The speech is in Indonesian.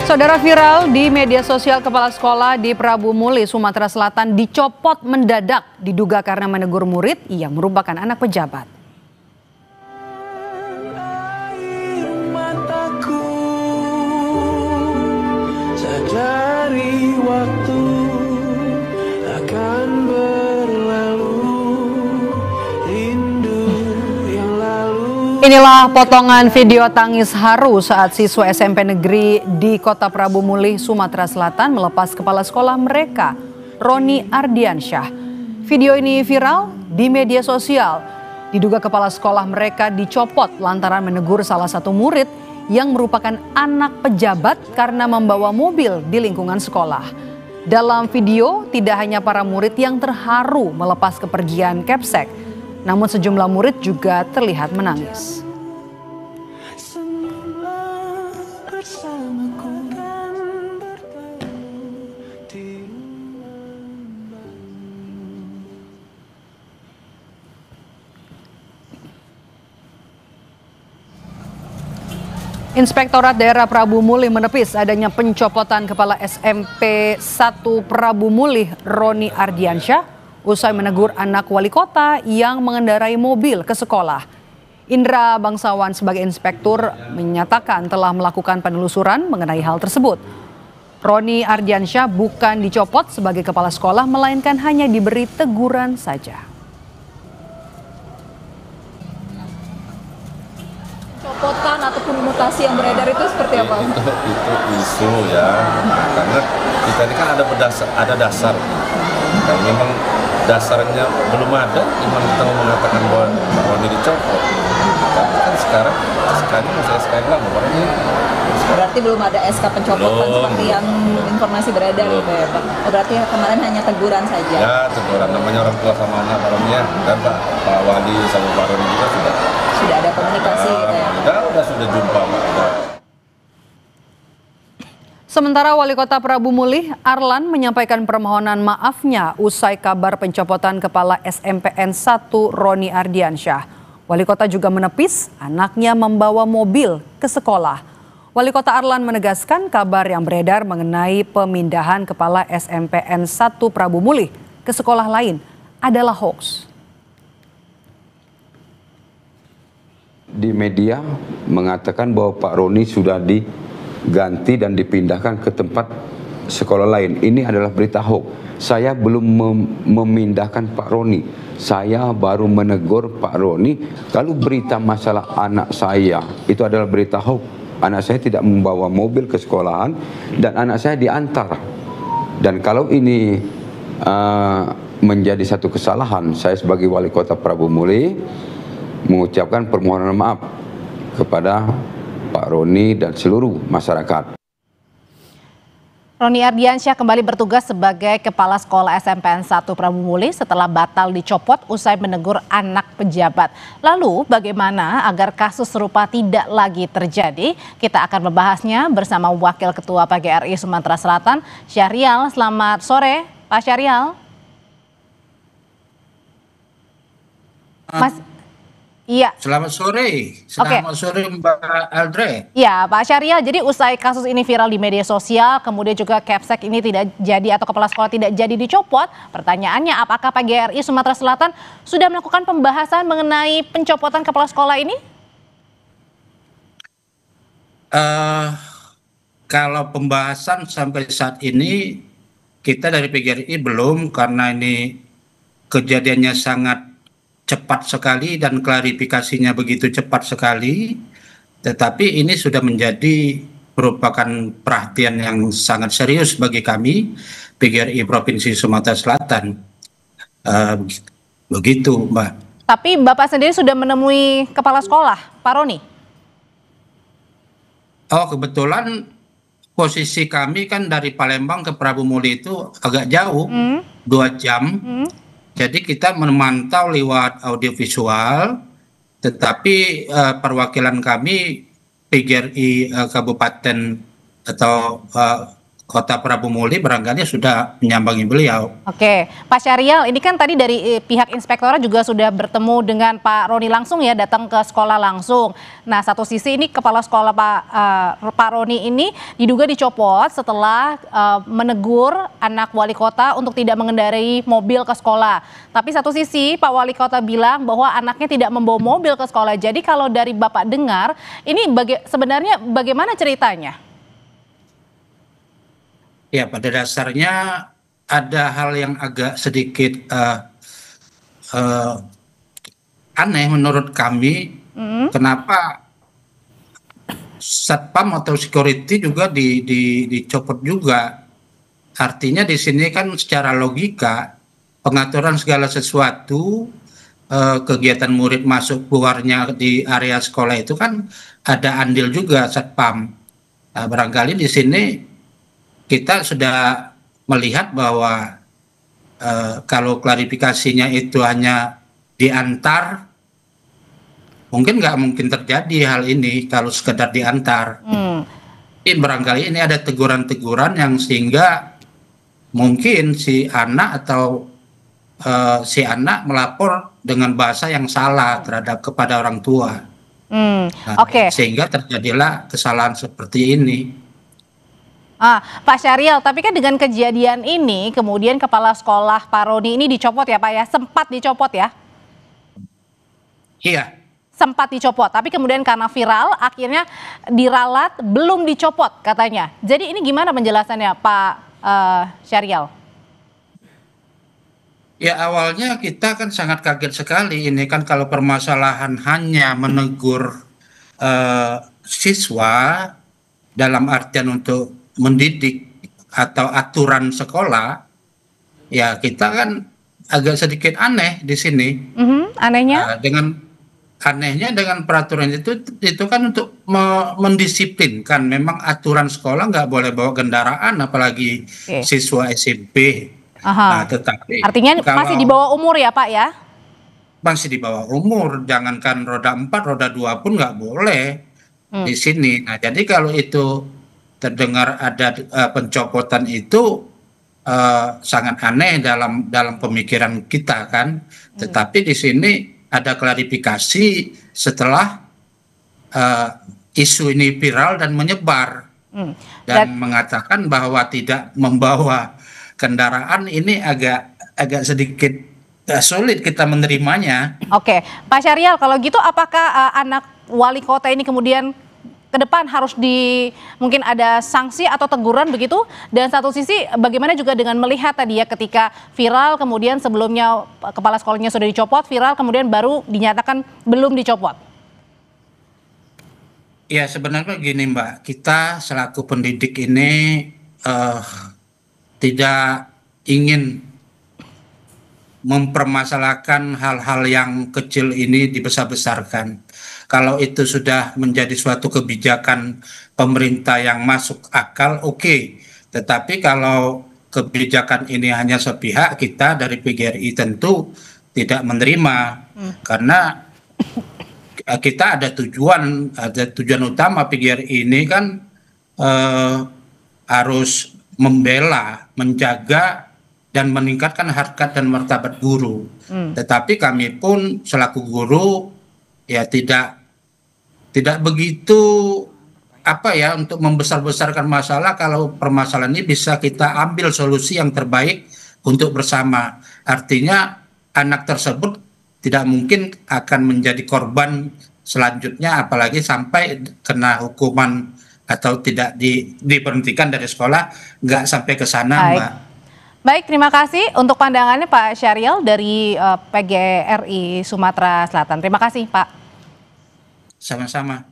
Saudara, viral di media sosial, kepala sekolah di Prabu Muli, Sumatera Selatan dicopot mendadak diduga karena menegur murid yang merupakan anak pejabat. Sadari waktu akan berlalu, rindu yang lalu. Inilah potongan video tangis haru saat siswa SMP negeri di Kota Prabu Muli, Sumatera Selatan melepas kepala sekolah mereka, Roni Ardiansyah. Video ini viral di media sosial. Diduga kepala sekolah mereka dicopot lantaran menegur salah satu murid yang merupakan anak pejabat karena membawa mobil di lingkungan sekolah. Dalam video, tidak hanya para murid yang terharu melepas kepergian Kepsek, namun sejumlah murid juga terlihat menangis. Inspektorat Daerah Prabu Muli menepis adanya pencopotan Kepala SMP 1 Prabu Muli, Roni Ardiansyah, usai menegur anak wali kota yang mengendarai mobil ke sekolah. Indra Bangsawan sebagai inspektur menyatakan telah melakukan penelusuran mengenai hal tersebut. Roni Ardiansyah bukan dicopot sebagai kepala sekolah, melainkan hanya diberi teguran saja. Pencopotan ataupun mutasi yang beredar itu seperti apa? Itu isu ya, karena kita ini kan ada dasar. Dan memang dasarnya belum ada, memang kita mau mengatakan bahwa Roni dicopot. Tapi kan sekarang saya sekarang nomornya. Berarti belum ada SK pencopotan seperti yang informasi beredar gitu ya Pak? Berarti kemarin hanya teguran saja? Ya, teguran, namanya orang tua sama anak Pak Roni ya. Dan Pak Wali sama Pak Roni juga sudah ada komunikasi gitu ya? Sudah jumpa Pak. Sementara Wali Kota Prabu Muli, Arlan, menyampaikan permohonan maafnya usai kabar pencopotan Kepala SMPN 1 Roni Ardiansyah. Wali Kota juga menepis anaknya membawa mobil ke sekolah. Wali Kota Arlan menegaskan kabar yang beredar mengenai pemindahan Kepala SMPN 1 Prabu Muli ke sekolah lain adalah hoax. Di media mengatakan bahwa Pak Roni sudah diganti dan dipindahkan ke tempat sekolah lain. Ini adalah berita hoax. Saya belum memindahkan Pak Roni. Saya baru menegur Pak Roni. Kalau berita masalah anak saya itu adalah berita hoax. Anak saya tidak membawa mobil ke sekolahan dan anak saya diantar. Dan kalau ini menjadi satu kesalahan, saya sebagai Wali Kota Prabu Muli mengucapkan permohonan maaf kepada Pak Roni dan seluruh masyarakat. Roni Ardiansyah kembali bertugas sebagai Kepala Sekolah SMPN 1 Prabu Muli setelah batal dicopot usai menegur anak pejabat. Lalu bagaimana agar kasus serupa tidak lagi terjadi? Kita akan membahasnya bersama Wakil Ketua PGRI Sumatera Selatan, Syahrial. Selamat sore, Pak Syahrial. Mas. Iya. Selamat sore. Selamat sore Mbak Aldre. Ya, Pak Syahrial, jadi usai kasus ini viral di media sosial, kemudian juga Kepsek ini tidak jadi atau kepala sekolah tidak jadi dicopot, pertanyaannya apakah PGRI Sumatera Selatan sudah melakukan pembahasan mengenai pencopotan kepala sekolah ini? Kalau pembahasan sampai saat ini kita dari PGRI belum, karena ini kejadiannya sangat cepat sekali dan klarifikasinya begitu cepat sekali, tetapi ini sudah menjadi merupakan perhatian yang sangat serius bagi kami PGRI Provinsi Sumatera Selatan. Begitu Mbak. Tapi Bapak sendiri sudah menemui kepala sekolah, Pak Roni? Oh, kebetulan posisi kami kan dari Palembang ke Prabu Muli itu agak jauh, 2 jam. Jadi kita memantau lewat audiovisual, tetapi perwakilan kami PGRI Kabupaten atau Kota Prabu Muli barangkali sudah menyambangi beliau. Oke, Pak Syariel, ini kan tadi dari pihak inspektorat juga sudah bertemu dengan Pak Roni langsung ya, datang ke sekolah langsung. Nah, satu sisi ini kepala sekolah Pak Roni ini diduga dicopot setelah menegur anak wali kota untuk tidak mengendarai mobil ke sekolah. Tapi satu sisi Pak Wali Kota bilang bahwa anaknya tidak membawa mobil ke sekolah. Jadi kalau dari Bapak dengar, ini sebenarnya bagaimana ceritanya? Ya, pada dasarnya ada hal yang agak sedikit aneh menurut kami. Kenapa satpam atau security juga dicopot juga? Artinya di sini kan secara logika pengaturan segala sesuatu, kegiatan murid masuk keluarnya di area sekolah itu kan ada andil juga satpam. Nah, barangkali di sini kita sudah melihat bahwa kalau klarifikasinya itu hanya diantar, nggak mungkin terjadi hal ini kalau sekedar diantar. Tapi barangkali ini ada teguran-teguran yang sehingga mungkin si anak atau si anak melapor dengan bahasa yang salah kepada orang tua. Sehingga terjadilah kesalahan seperti ini. Pak Syariel, tapi kan dengan kejadian ini kemudian kepala sekolah Pak Roni ini dicopot ya Pak ya, sempat dicopot ya? Iya. Sempat dicopot, tapi kemudian karena viral akhirnya diralat belum dicopot katanya. Jadi ini gimana penjelasannya Pak Syariel? Ya awalnya kita kan sangat kaget sekali, ini kan kalau permasalahan hanya menegur siswa dalam artian untuk mendidik atau aturan sekolah, ya kita kan agak sedikit aneh di sini. Anehnya? Anehnya dengan peraturan itu kan untuk mendisiplinkan. Memang aturan sekolah nggak boleh bawa kendaraan, apalagi siswa SMP. Nah, tetapi artinya masih di bawah umur ya Pak ya? Masih di bawah umur, jangankan roda 4, roda 2 pun nggak boleh di sini. Nah, jadi kalau itu terdengar ada pencopotan itu sangat aneh dalam pemikiran kita kan. Tetapi di sini ada klarifikasi setelah isu ini viral dan menyebar dan mengatakan bahwa tidak membawa kendaraan. Ini agak sedikit sulit kita menerimanya. Oke, Pak Syariel, kalau gitu apakah anak wali kota ini kemudian ke depan harus mungkin ada sanksi atau teguran begitu? Dan satu sisi bagaimana juga dengan melihat tadi ya ketika viral kemudian sebelumnya kepala sekolahnya sudah dicopot, viral kemudian baru dinyatakan belum dicopot? Ya sebenarnya gini Mbak, kita selaku pendidik ini tidak ingin mempermasalahkan hal-hal yang kecil ini dibesar-besarkan. Kalau itu sudah menjadi suatu kebijakan pemerintah yang masuk akal, oke. Tetapi kalau kebijakan ini hanya sepihak, kita dari PGRI tentu tidak menerima. Karena kita ada tujuan utama PGRI ini kan harus membela, menjaga, dan meningkatkan harkat dan martabat guru. Tetapi kami pun selaku guru ya tidak begitu untuk membesar-besarkan masalah kalau permasalahan ini bisa kita ambil solusi yang terbaik untuk bersama. Artinya anak tersebut tidak mungkin akan menjadi korban selanjutnya, apalagi sampai kena hukuman atau tidak diberhentikan dari sekolah, nggak sampai ke sana, Mbak. Baik, terima kasih untuk pandangannya Pak Syariel dari PGRI Sumatera Selatan. Terima kasih, Pak. Sama-sama.